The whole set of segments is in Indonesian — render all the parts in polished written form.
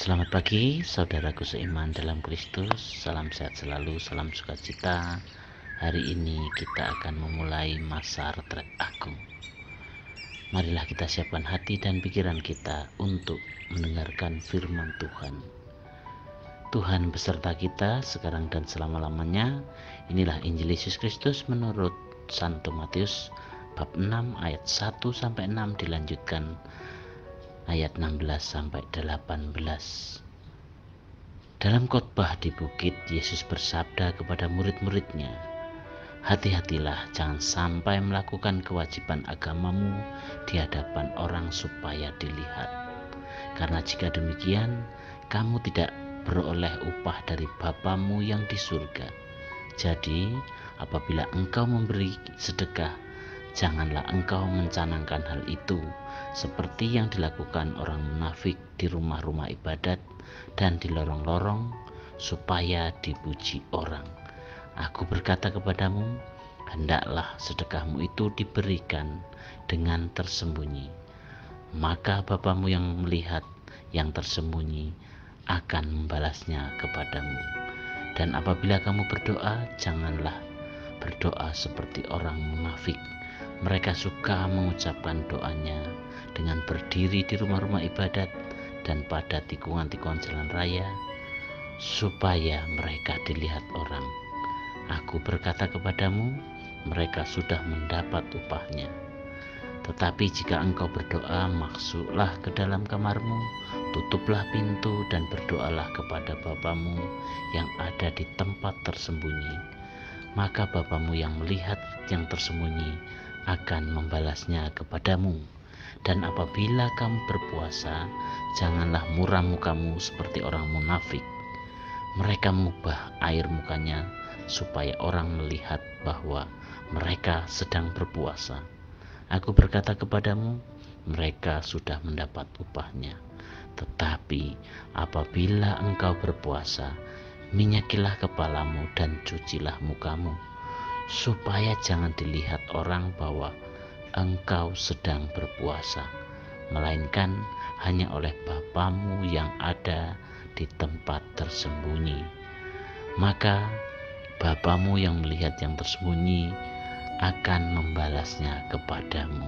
Selamat pagi, saudaraku seiman dalam Kristus. Salam sehat selalu, salam sukacita. Hari ini kita akan memulai masa retret agung. Marilah kita siapkan hati dan pikiran kita untuk mendengarkan firman Tuhan. Tuhan beserta kita sekarang dan selama-lamanya. Inilah Injil Yesus Kristus menurut Santo Matius bab 6 ayat 1-6 dilanjutkan ayat 16-18. Dalam khotbah di bukit, Yesus bersabda kepada murid-muridnya, "Hati-hatilah, jangan sampai melakukan kewajiban agamamu di hadapan orang supaya dilihat. Karena jika demikian, kamu tidak beroleh upah dari Bapamu yang di surga. Jadi, apabila engkau memberi sedekah, janganlah engkau mencanangkan hal itu seperti yang dilakukan orang munafik di rumah-rumah ibadat dan di lorong-lorong supaya dipuji orang. Aku berkata kepadamu, hendaklah sedekahmu itu diberikan dengan tersembunyi. Maka Bapamu yang melihat yang tersembunyi akan membalasnya kepadamu. Dan apabila kamu berdoa, janganlah berdoa seperti orang munafik. Mereka suka mengucapkan doanya dengan berdiri di rumah-rumah ibadat dan pada tikungan-tikungan jalan raya, supaya mereka dilihat orang. Aku berkata kepadamu, mereka sudah mendapat upahnya. Tetapi jika engkau berdoa, masuklah ke dalam kamarmu, tutuplah pintu dan berdoalah kepada Bapamu yang ada di tempat tersembunyi. Maka Bapamu yang melihat yang tersembunyi akan membalasnya kepadamu. Dan apabila kamu berpuasa, janganlah muram mukamu seperti orang munafik. Mereka mengubah air mukanya supaya orang melihat bahwa mereka sedang berpuasa. Aku berkata kepadamu, mereka sudah mendapat upahnya. Tetapi apabila engkau berpuasa, minyakilah kepalamu dan cucilah mukamu, supaya jangan dilihat orang bahwa engkau sedang berpuasa, melainkan hanya oleh Bapamu yang ada di tempat tersembunyi. Maka Bapamu yang melihat yang tersembunyi akan membalasnya kepadamu."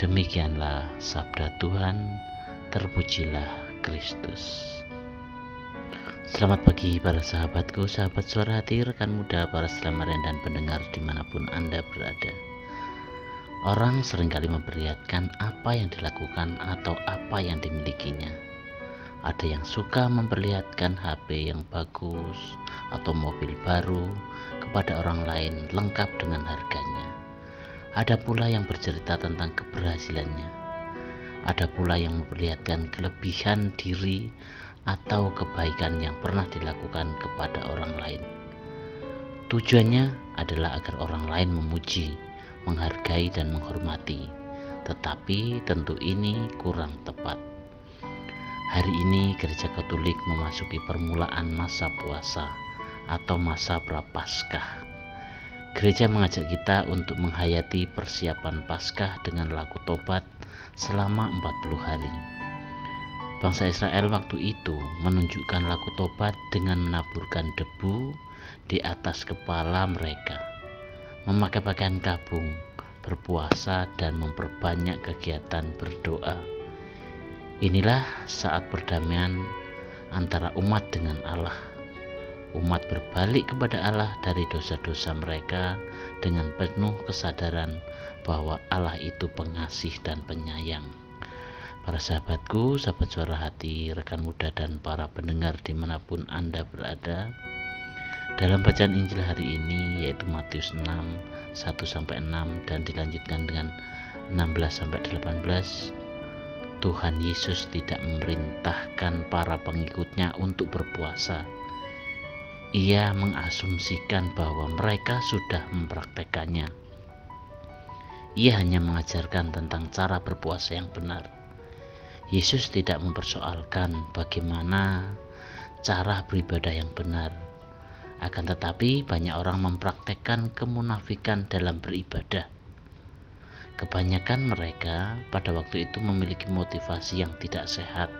Demikianlah sabda Tuhan, terpujilah Kristus. Selamat pagi para sahabatku, sahabat suara hati, rekan muda, para selamarian dan pendengar dimanapun Anda berada. Orang seringkali memperlihatkan apa yang dilakukan atau apa yang dimilikinya. Ada yang suka memperlihatkan HP yang bagus atau mobil baru kepada orang lain lengkap dengan harganya. Ada pula yang bercerita tentang keberhasilannya. Ada pula yang memperlihatkan kelebihan diri atau kebaikan yang pernah dilakukan kepada orang lain. Tujuannya adalah agar orang lain memuji, menghargai dan menghormati. Tetapi tentu ini kurang tepat. Hari ini Gereja Katolik memasuki permulaan masa puasa atau masa Prapaskah. Gereja mengajak kita untuk menghayati persiapan Paskah dengan laku tobat selama 40 hari. Bangsa Israel waktu itu menunjukkan laku tobat dengan menaburkan debu di atas kepala mereka, memakai pakaian kabung, berpuasa dan memperbanyak kegiatan berdoa. Inilah saat perdamaian antara umat dengan Allah. Umat berbalik kepada Allah dari dosa-dosa mereka dengan penuh kesadaran bahwa Allah itu pengasih dan penyayang. Para sahabatku, sahabat suara hati, rekan muda dan para pendengar dimanapun Anda berada, dalam bacaan Injil hari ini yaitu Matius 6, 1-6 dan dilanjutkan dengan 16-18, Tuhan Yesus tidak memerintahkan para pengikutnya untuk berpuasa. Ia mengasumsikan bahwa mereka sudah mempraktekannya. Ia hanya mengajarkan tentang cara berpuasa yang benar. Yesus tidak mempersoalkan bagaimana cara beribadah yang benar. Akan tetapi banyak orang mempraktekkan kemunafikan dalam beribadah. Kebanyakan mereka pada waktu itu memiliki motivasi yang tidak sehat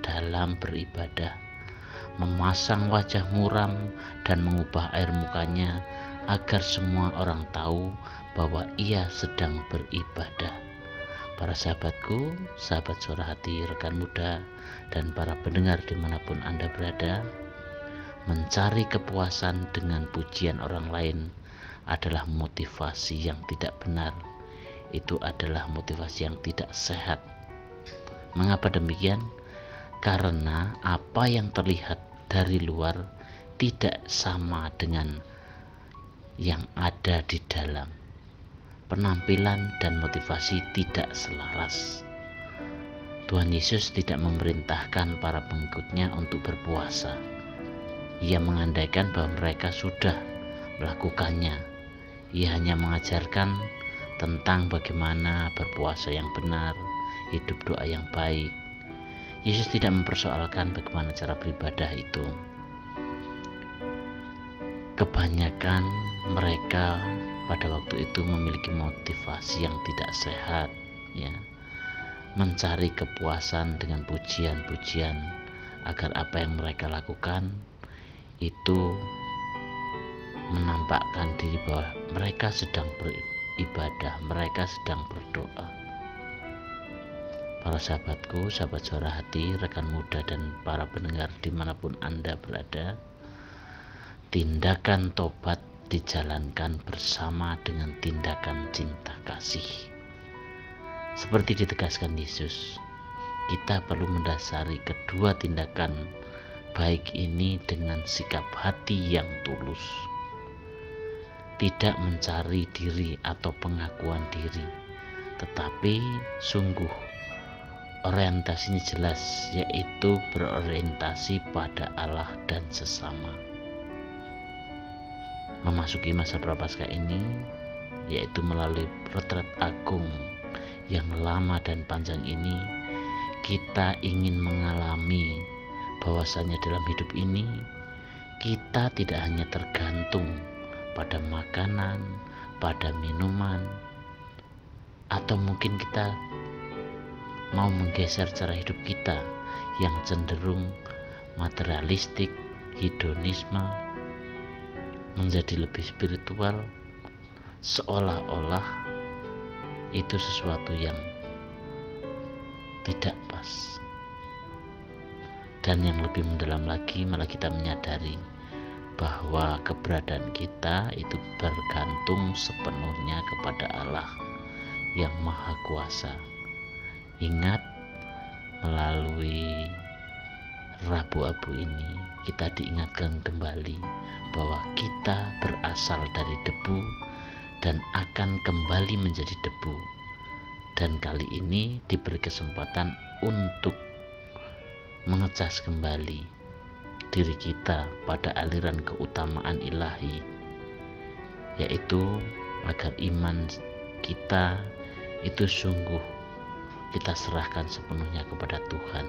dalam beribadah, memasang wajah muram dan mengubah air mukanya agar semua orang tahu bahwa ia sedang beribadah. Para sahabatku, sahabat Suara Hati, rekan muda, dan para pendengar dimanapun Anda berada, mencari kepuasan dengan pujian orang lain adalah motivasi yang tidak benar. Itu adalah motivasi yang tidak sehat. Mengapa demikian? Karena apa yang terlihat dari luar tidak sama dengan yang ada di dalam. Penampilan dan motivasi tidak selaras. Tuhan Yesus tidak memerintahkan para pengikutnya untuk berpuasa. Ia mengandaikan bahwa mereka sudah melakukannya. Ia hanya mengajarkan tentang bagaimana berpuasa yang benar, hidup doa yang baik. Yesus tidak mempersoalkan bagaimana cara beribadah itu. Kebanyakan mereka pada waktu itu memiliki motivasi yang tidak sehat, ya, mencari kepuasan dengan pujian-pujian agar apa yang mereka lakukan itu menampakkan diri bahwa mereka sedang beribadah, mereka sedang berdoa. Para sahabatku, sahabat Suara Hati, rekan muda, dan para pendengar dimanapun Anda berada, tindakan tobat dijalankan bersama dengan tindakan cinta kasih. Seperti ditegaskan Yesus, kita perlu mendasari kedua tindakan baik ini dengan sikap hati yang tulus. Tidak mencari diri atau pengakuan diri, tetapi sungguh orientasinya jelas, yaitu berorientasi pada Allah dan sesama. Memasuki masa Prapaskah ini, yaitu melalui retret agung yang lama dan panjang ini, kita ingin mengalami bahwasanya dalam hidup ini kita tidak hanya tergantung pada makanan, pada minuman, atau mungkin kita mau menggeser cara hidup kita yang cenderung materialistik, hedonisme, menjadi lebih spiritual, seolah-olah itu sesuatu yang tidak pas. Dan yang lebih mendalam lagi, malah kita menyadari bahwa keberadaan kita itu bergantung sepenuhnya kepada Allah yang Maha Kuasa. Ingat, melalui Rabu Abu ini kita diingatkan kembali bahwa kita berasal dari debu dan akan kembali menjadi debu. Dan kali ini diberi kesempatan untuk mengecas kembali diri kita pada aliran keutamaan ilahi, yaitu agar iman kita itu sungguh kita serahkan sepenuhnya kepada Tuhan.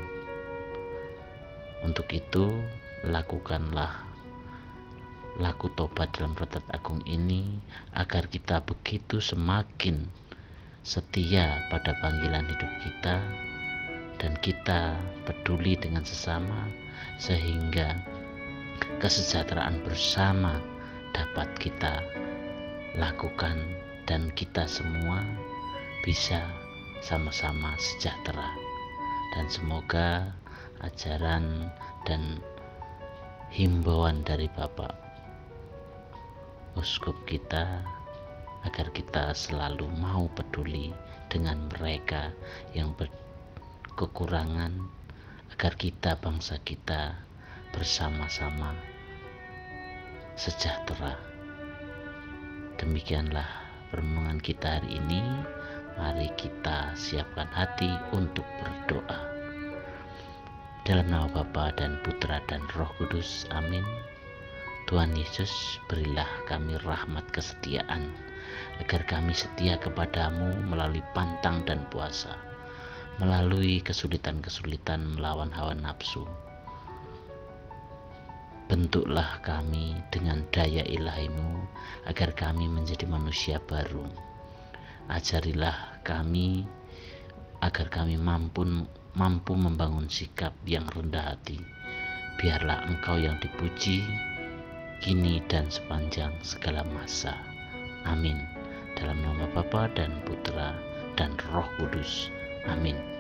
Untuk itu, lakukanlah laku tobat dalam retret agung ini agar kita begitu semakin setia pada panggilan hidup kita, dan kita peduli dengan sesama sehingga kesejahteraan bersama dapat kita lakukan dan kita semua bisa sama-sama sejahtera. Dan semoga ajaran dan himbauan dari Bapak Uskup kita agar kita selalu mau peduli dengan mereka yang kekurangan, agar kita, bangsa kita, bersama-sama sejahtera. Demikianlah permohonan kita hari ini. Mari kita siapkan hati untuk berdoa. Dalam nama Bapa dan Putra dan Roh Kudus, amin. Tuhan Yesus, berilah kami rahmat kesetiaan, agar kami setia kepadamu melalui pantang dan puasa, melalui kesulitan-kesulitan melawan hawa nafsu. Bentuklah kami dengan daya ilahi-Mu agar kami menjadi manusia baru. Ajarilah kami agar kami mampu mampu membangun sikap yang rendah hati. Biarlah Engkau yang dipuji kini dan sepanjang segala masa. Amin. Dalam nama Bapa dan Putra dan Roh Kudus. Amin.